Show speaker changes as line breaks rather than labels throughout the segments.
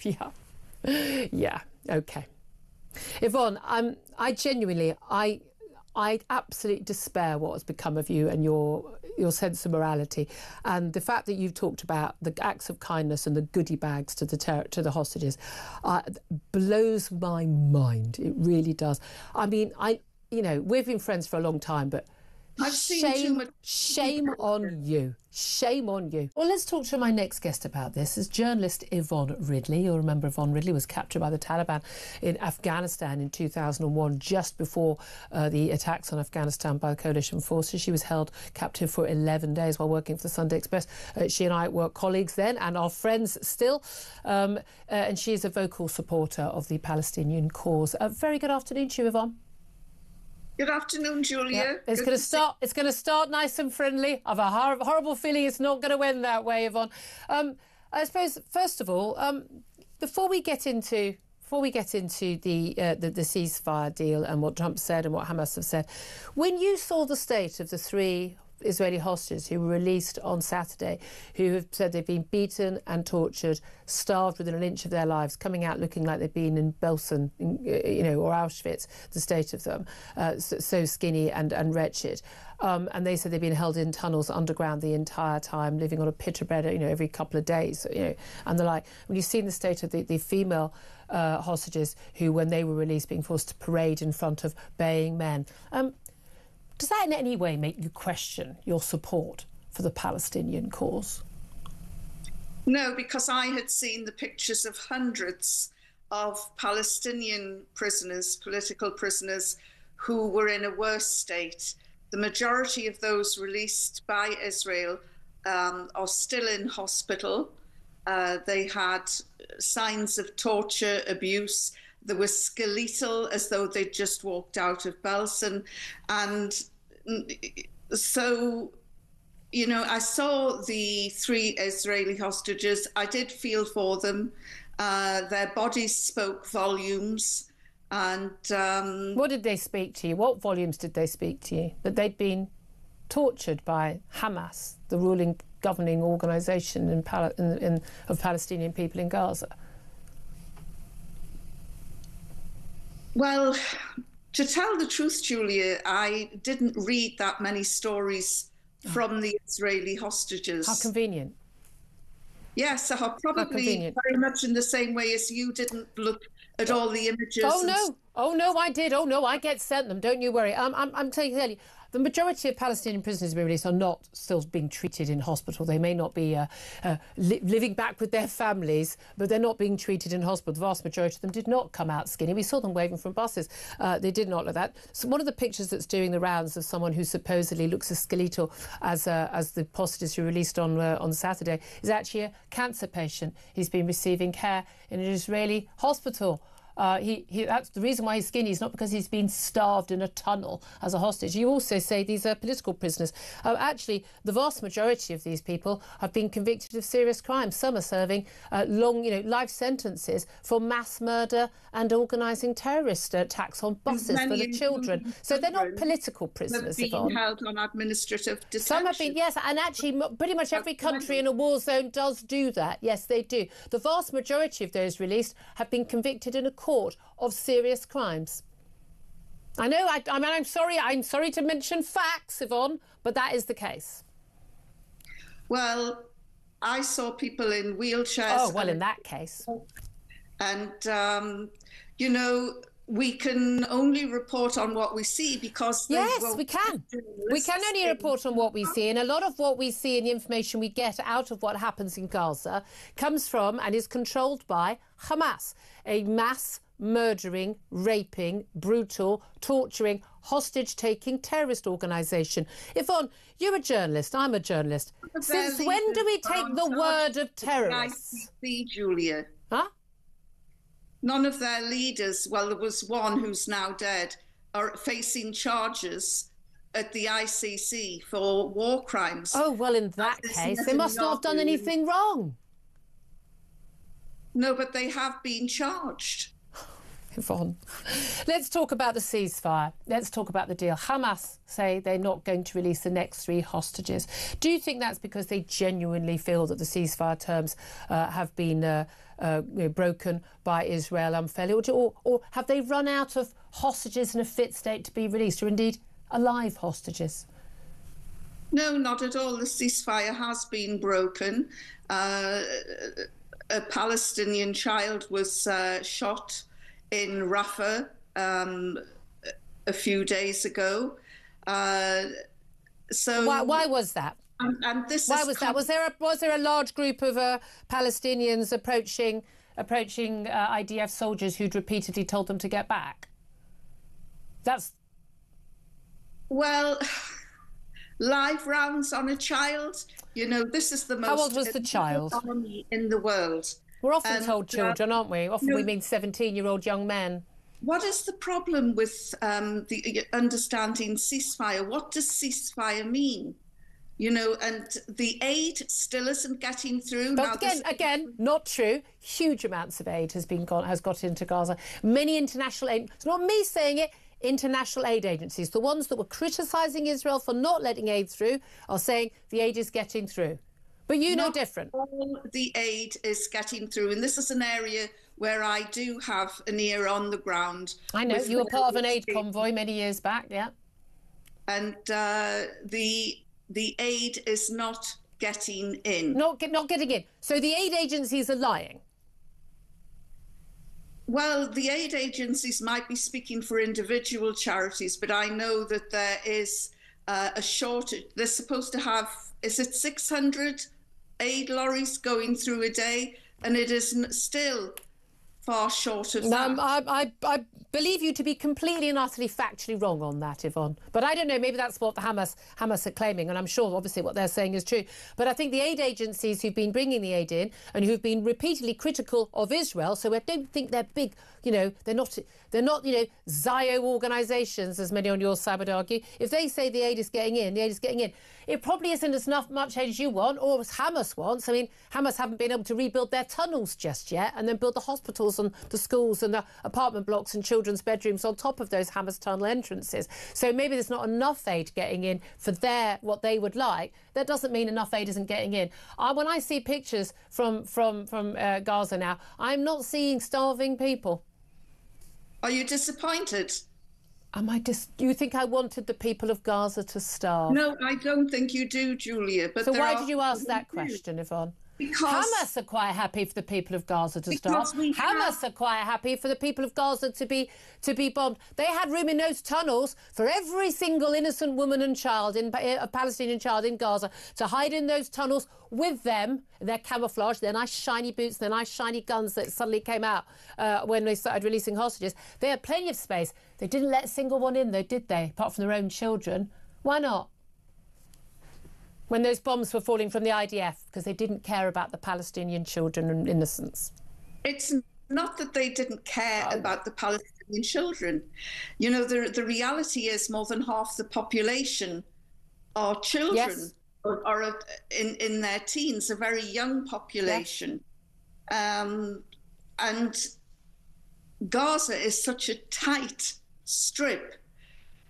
Yeah. Yeah. Okay. Yvonne, I genuinely, I absolutely despair what has become of you and your sense of morality, and the fact that you've talked about the acts of kindness and the goodie bags to the hostages blows my mind. It really does. I mean, we've been friends for a long time, but shame on you. Shame on you. Well, let's talk to my next guest about this. Is journalist Yvonne Ridley. You'll remember Yvonne Ridley was captured by the Taliban in Afghanistan in 2001, just before the attacks on Afghanistan by the coalition forces. She was held captive for 11 days while working for the Sunday Express. She and I were colleagues then and are friends still. And she is a vocal supporter of the Palestinian cause. Very good afternoon to you, Yvonne.
Good afternoon, Julia.
Yeah. It's going to start nice and friendly. I've a horrible feeling it's not going to end that way, Yvonne. I suppose first of all, before we get into the ceasefire deal and what Trump said and what Hamas have said, when you saw the state of the 3 Israeli hostages who were released on Saturday, who have said they've been beaten and tortured, starved within an inch of their lives, coming out looking like they've been in Belsen, or Auschwitz, the state of them, so skinny and wretched. And they said they've been held in tunnels underground the entire time, living on a pita bread, every couple of days, and the like. When you've seen the state of the female hostages who, when they were released, being forced to parade in front of baying men, does that in any way make you question your support for the Palestinian cause?
No, because I had seen the pictures of hundreds of Palestinian prisoners, political prisoners, who were in a worse state. The majority of those released by Israel are still in hospital. They had signs of torture, abuse. They were skeletal, as though they'd just walked out of Belsen. And so, I saw the 3 Israeli hostages. I did feel for them. Their bodies spoke volumes. And
what did they speak to you? What volumes did they speak to you? That they'd been tortured by Hamas, the ruling governing organisation of Palestinian people in Gaza?
Well, to tell the truth, Julia, I didn't read that many stories from the Israeli hostages.
How convenient.
Yes, probably very much in the same way as you didn't look at all the images.
Oh no, I did. Oh no, I get sent them. Don't you worry. I'm telling you, the majority of Palestinian prisoners being released are not still being treated in hospital. They may not be living back with their families, but they're not being treated in hospital. The vast majority of them did not come out skinny. We saw them waving from buses. They did not like that. So one of the pictures that's doing the rounds of someone who supposedly looks as skeletal as the hostages who were released on Saturday is actually a cancer patient. He's been receiving care in an Israeli hospital. That's the reason why he's skinny. It's not because he's been starved in a tunnel as a hostage. You also say these are political prisoners. Actually, the vast majority of these people have been convicted of serious crimes. Some are serving long, life sentences for mass murder and organising terrorist attacks on buses for the children. So they're not political prisoners.
Have been held on administrative detention.
Some have been, yes, and actually pretty much every country in a war zone does do that. Yes, they do. The vast majority of those released have been convicted in a court of serious crimes. I know, I'm sorry to mention facts, Yvonne, but that is the case.
Well, I saw people in wheelchairs.
Oh, well, in that case.
And, we can only report on what we see because...
Yes, we can. We can only report on what we see. And a lot of what we see and the information we get out of what happens in Gaza comes from and is controlled by Hamas, a mass murdering, raping, brutal, torturing, hostage-taking terrorist organisation. Yvonne, you're a journalist, I'm a journalist. Since when do we take the word of terrorists?
Julia.
Huh?
None of their leaders, well, there was one who's now dead, are facing charges at the ICC for war crimes.
Oh, well, in that case, they must not have done anything wrong.
No, but they have been charged.
Yvonne. Let's talk about the ceasefire. Let's talk about the deal. Hamas say they're not going to release the next 3 hostages. Do you think that's because they genuinely feel that the ceasefire terms have been broken by Israel unfairly? Or have they run out of hostages in a fit state to be released, or indeed alive hostages?
No, not at all. The ceasefire has been broken. A Palestinian child was shot in Rafah a few days ago. So
why was that?
And this
why was that? Was there a large group of Palestinians approaching IDF soldiers who'd repeatedly told them to get back?
Well, live rounds on a child. You know, this is the most.
How old was the child?
Army in the world.
We're often told children, aren't we? Often we mean 17-year-old young men.
What is the problem with the understanding ceasefire? What does ceasefire mean? You know, and the aid still isn't getting through.
But
now,
again, not true. Huge amounts of aid has got into Gaza. Many international aid. It's not me saying it. International aid agencies, the ones that were criticising Israel for not letting aid through, are saying the aid is getting through. But you know different.
All the aid is getting through, and this is an area where I do have an ear on the ground.
I know, you were part of an aid convoy many years back, yeah.
And the aid is not getting in.
Not getting in. So the aid agencies are lying.
Well, the aid agencies might be speaking for individual charities, but I know that there is a shortage. They're supposed to have, is it 600 aid lorries going through a day? And it is still far short of that.
I believe you to be completely and utterly factually wrong on that, Yvonne. But I don't know, maybe that's what the Hamas are claiming, and I'm sure obviously what they're saying is true. But I think the aid agencies who've been bringing the aid in and who've been repeatedly critical of Israel, so I don't think they're big, you know, they're not, you know, Zio organisations, as many on your side would argue. If they say the aid is getting in, the aid is getting in. It probably isn't as much aid as you want or as Hamas wants. I mean, Hamas haven't been able to rebuild their tunnels just yet and then build the hospitals and the schools and the apartment blocks and children's bedrooms on top of those Hamas tunnel entrances. So maybe there's not enough aid getting in for what they would like. That doesn't mean enough aid isn't getting in. When I see pictures from Gaza now, I'm not seeing starving people.
Are you disappointed?
You think I wanted the people of Gaza to starve?
No, I don't think you do, Julia. But
so why did you ask that question, Yvonne?
Because
Hamas are quite happy for the people of Gaza to starve. Hamas are quite happy for the people of Gaza to be bombed. They had room in those tunnels for every single innocent woman and child, a Palestinian child in Gaza, to hide in those tunnels with them, their camouflage, their nice shiny boots, their nice shiny guns that suddenly came out when they started releasing hostages. They had plenty of space. They didn't let a single one in, though, did they? Apart from their own children. Why not? When those bombs were falling from the IDF, because they didn't care about the Palestinian children and innocents.
It's not that they didn't care about the Palestinian children. You know, the reality is more than half the population are children.
Yes.
Or in their teens, a very young population. Yes. And Gaza is such a tight strip.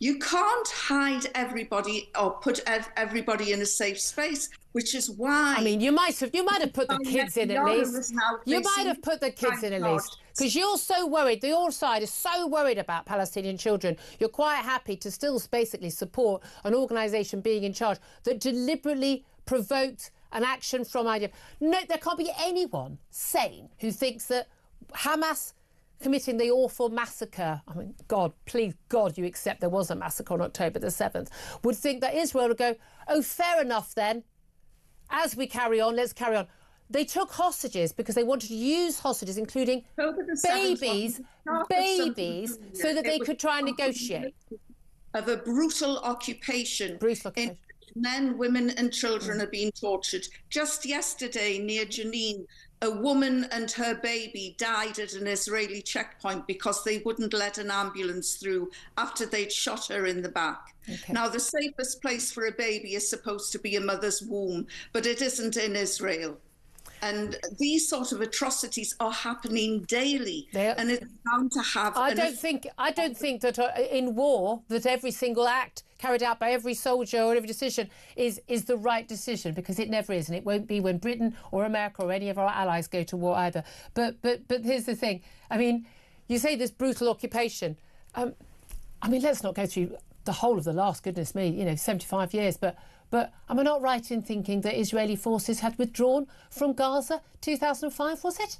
You can't hide everybody or put everybody in a safe space, which is why.
I mean, you might have put the kids in at least. You might have put the kids in at least, because you're so worried. Your side is so worried about Palestinian children. You're quite happy to still basically support an organisation being in charge that deliberately provoked an action from IDF. No, there can't be anyone sane who thinks that Hamas committing the awful massacre, I mean, God, please, God, you accept there was a massacre on October the 7th, would think that Israel would go, oh, fair enough then, as we carry on, let's carry on. They took hostages because they wanted to use hostages, including babies, so that they could try and negotiate.
Of a brutal occupation. Men, women and children are being tortured. Just yesterday near Jenin, a woman and her baby died at an Israeli checkpoint because they wouldn't let an ambulance through after they'd shot her in the back. Okay. Now, the safest place for a baby is supposed to be a mother's womb, but it isn't in Israel. And these sort of atrocities are happening daily, and it's bound to have.
I don't think that in war that every single act carried out by every soldier or every decision is the right decision, because it never is, and it won't be when Britain or America or any of our allies go to war either. But here's the thing. I mean, you say this brutal occupation. I mean, let's not go through the whole of the last, goodness me, 75 years, but am I not right in thinking that Israeli forces had withdrawn from Gaza 2005, was it?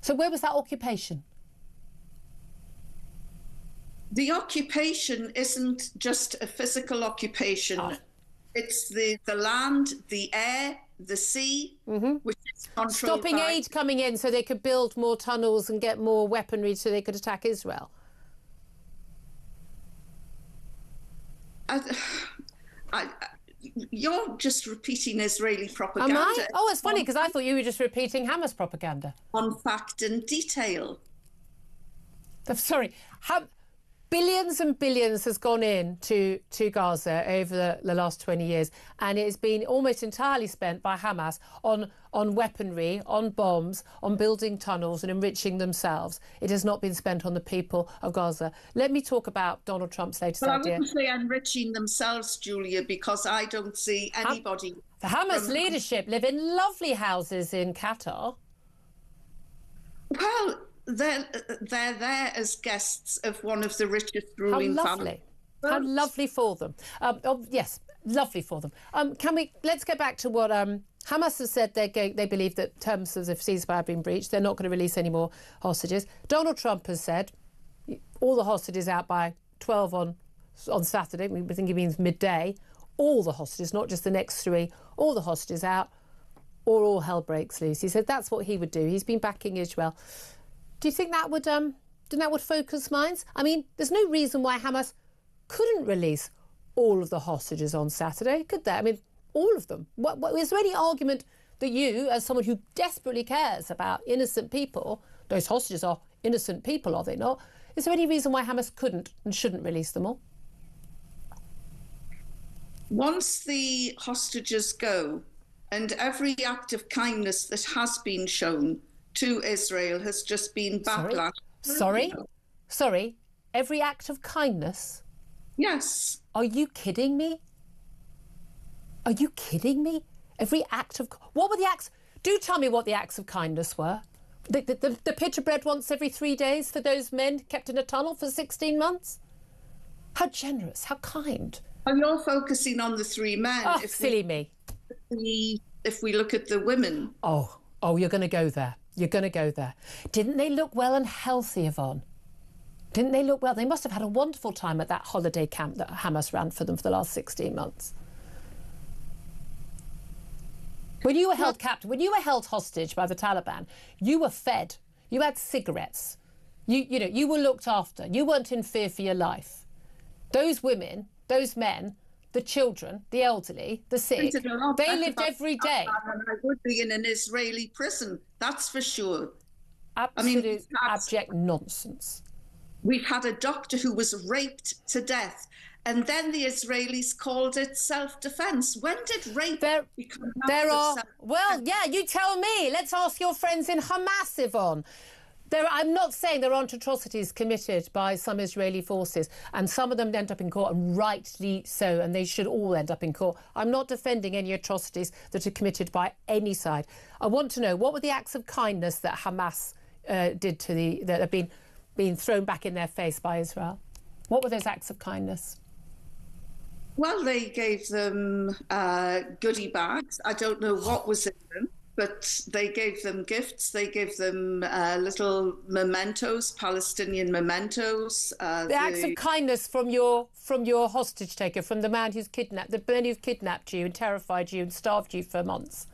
So where was that occupation?
The occupation isn't just a physical occupation. Oh. It's the land, the air, the sea, which is controlled.
Stopping aid coming in so they could build more tunnels and get more weaponry so they could attack Israel.
You're just repeating Israeli propaganda.
Am I? Oh, it's funny, because I thought you were just repeating Hamas propaganda.
On fact and detail.
Sorry. Billions and billions has gone in to Gaza over the last 20 years, and it has been almost entirely spent by Hamas on weaponry, on bombs, on building tunnels and enriching themselves. It has not been spent on the people of Gaza. Let me talk about Donald Trump's latest idea.
I wouldn't say enriching themselves, Julia, because I don't see anybody...
The Hamas leadership live in lovely houses in Qatar.
Well... They're there as guests of one of the richest ruling families.
How lovely for them. Yes, lovely for them. Let's go back to what Hamas has said. They believe that terms of the ceasefire have been breached. They're not going to release any more hostages. Donald Trump has said all the hostages out by 12 on Saturday. We think he means midday. All the hostages, not just the next 3. All the hostages out, or all hell breaks loose. He said that's what he would do. He's been backing Israel. Do you think that would focus minds? I mean, there's no reason why Hamas couldn't release all of the hostages on Saturday, could there? I mean, all of them. Is there any argument that you, as someone who desperately cares about innocent people, those hostages are innocent people, are they not? Is there any reason why Hamas couldn't and shouldn't release them all?
Once the hostages go, and every act of kindness that has been shown to Israel has just been backlash.
Sorry? Every act of kindness?
Yes.
Are you kidding me? Are you kidding me? Every act of... What were the acts... Do tell me what the acts of kindness were. The pitcher bread once every 3 days for those men kept in a tunnel for 16 months? How generous, how kind.
And you're focusing on the 3 men.
Oh, silly me.
If we look at the women.
Oh, you're going to go there. You're going to go there. Didn't they look well and healthy, Yvonne? Didn't they look well? They must have had a wonderful time at that holiday camp that Hamas ran for them for the last 16 months. When you were held captive, when you were held hostage by the Taliban, you were fed. You had cigarettes. You were looked after. You weren't in fear for your life. Those women, those men, the children, the elderly, the sick, they lived every day.
I would be in an Israeli prison, that's for sure.
Absolute abject nonsense.
We've had a doctor who was raped to death, and then the Israelis called it self-defense. When did rape become self-defense?
Well, yeah, you tell me. Let's ask your friends in Hamas, Yvonne. I'm not saying there aren't atrocities committed by some Israeli forces, and some of them end up in court, and rightly so, and they should all end up in court. I'm not defending any atrocities that are committed by any side. I want to know, what were the acts of kindness that Hamas did that have been thrown back in their face by Israel? What were those acts of kindness?
Well, they gave them goodie bags. I don't know what was in them, but they gave them gifts. They gave them little mementos, Palestinian mementos.
The acts of kindness from your hostage taker, from the man who's kidnapped you and terrified you and starved you for months.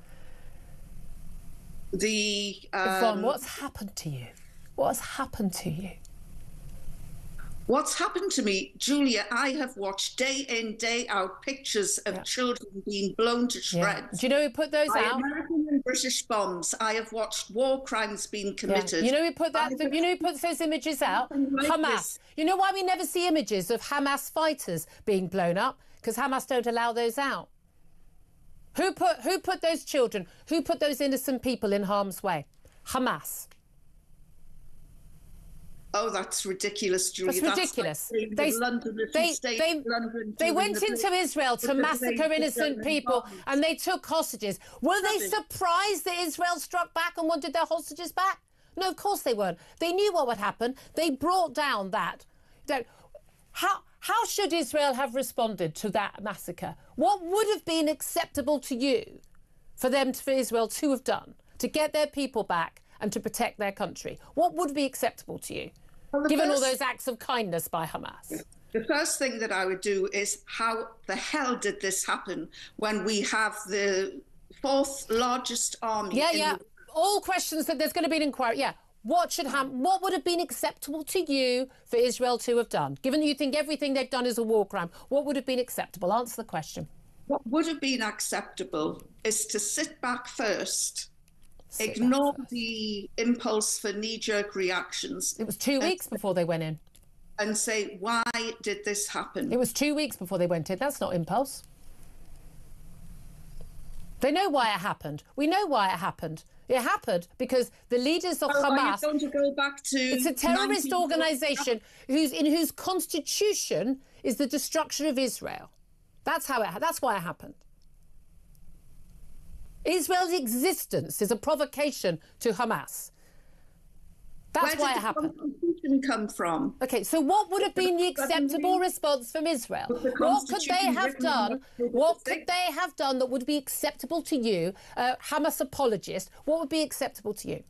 Yvonne,
what's happened to you? What has happened to you?
What's happened to me, Julia, I have watched day in, day out pictures of children being blown to shreds.
Do you know who put those out?
American and British bombs. I have watched war crimes being committed.
You know who put that? You know who puts those images out? Hamas. You know why we never see images of Hamas fighters being blown up? Because Hamas don't allow those out. Who put those children, who put those innocent people in harm's way? Hamas.
Oh, that's ridiculous, Julie.
That's ridiculous. They went into Israel to massacre innocent people and they took hostages. Were they surprised that Israel struck back and wanted their hostages back? No, of course they weren't. They knew what would happen. They brought down that. How should Israel have responded to that massacre? What would have been acceptable to you for Israel to have done to get their people back and to protect their country? What would be acceptable to you, given all those acts of kindness by Hamas?
The first thing that I would do is, how the hell did this happen when we have the fourth largest army?
All questions that there's going to be an inquiry. Yeah. What would have been acceptable to you for Israel to have done? Given that you think everything they've done is a war crime, what would have been acceptable? Answer the question. What
would have been acceptable is to sit back first, ignore the impulse for knee-jerk reactions.
It was 2 weeks before they went in.
And say, why did this happen?
It was 2 weeks before they went in. That's not impulse. They know why it happened. We know why it happened. It happened because the leaders of Hamas...
Are you going to go back to...
It's a terrorist organisation in whose constitution is the destruction of Israel. That's why it happened. Israel's existence is a provocation to Hamas. That's why it happened.
Where did the Constitution come from?
OK, so what would have been the acceptable response from Israel? What could they have done? What could they have done that would be acceptable to you, Hamas apologist? What would be acceptable to you?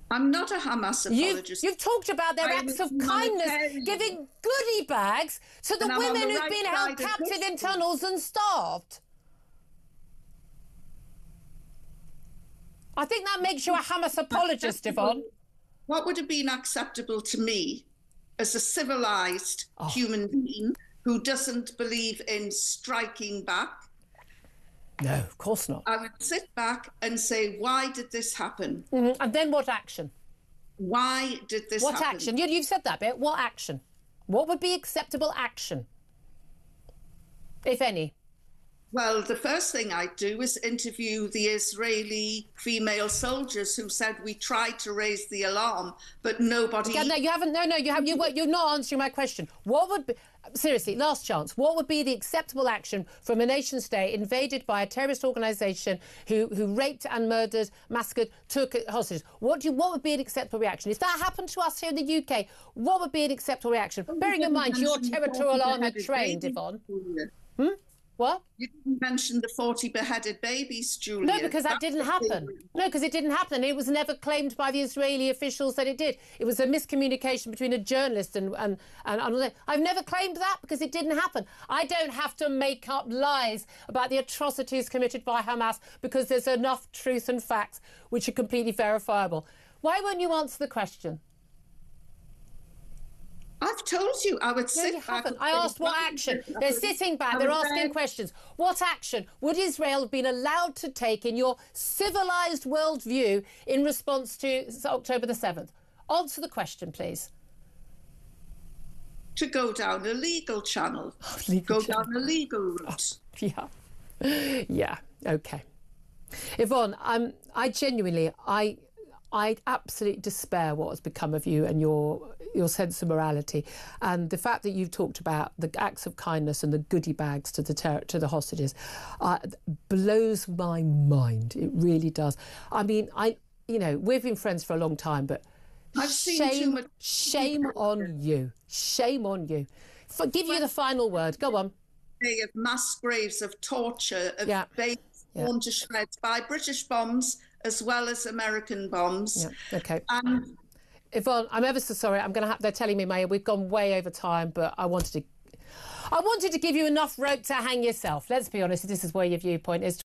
I'm not a Hamas apologist.
You've talked about their acts of kindness, giving goodie bags to the women who've been held captive in tunnels and starved. I think that makes you a Hamas apologist, Yvonne.
What would have been acceptable to me as a civilised human being who doesn't believe in striking back?
No, of course not.
I would sit back and say, why did this happen?
Mm-hmm. And then what action?
Why did this happen?
What action? You've said that bit. What action? What would be acceptable action, if any?
Well, the first thing I'd do is interview the Israeli female soldiers who said we tried to raise the alarm, but nobody...
No, you haven't. No, you're not answering my question. What would be... Seriously, last chance. What would be the acceptable action from a nation state invaded by a terrorist organisation who raped and murdered, massacred, took hostages? What would be an acceptable reaction? If that happened to us here in the UK, what would be an acceptable reaction? Bearing in mind you're territorial army trained, Yvonne. What?
You didn't mention the 40 beheaded babies, Julia.
No, because that didn't happen. No, because it didn't happen. It was never claimed by the Israeli officials that it did. It was a miscommunication between a journalist and I've never claimed that because it didn't happen. I don't have to make up lies about the atrocities committed by Hamas because there's enough truth and facts which are completely verifiable. Why won't you answer the question?
I've told you I would sit back.
I asked what action. They're sitting back. They're asking questions. What action would Israel have been allowed to take in your civilised worldview in response to October the 7th? Answer the question, please.
To go down a legal channel. Down a legal route.
Yeah. OK. Yvonne, I genuinely, I absolutely despair what has become of you and your sense of morality, and the fact that you've talked about the acts of kindness and the goodie bags to the hostages blows my mind. It really does. I mean, we've been friends for a long time, but shame on you. Shame on you. Give you the final word. Go on.
Day of mass graves of torture, of babies torn to shreds by British bombs as well as American bombs.
Yeah. OK. Yvonne, I'm ever so sorry. They're telling me, Maya, we've gone way over time, but I wanted to give you enough rope to hang yourself. Let's be honest, this is where your viewpoint is.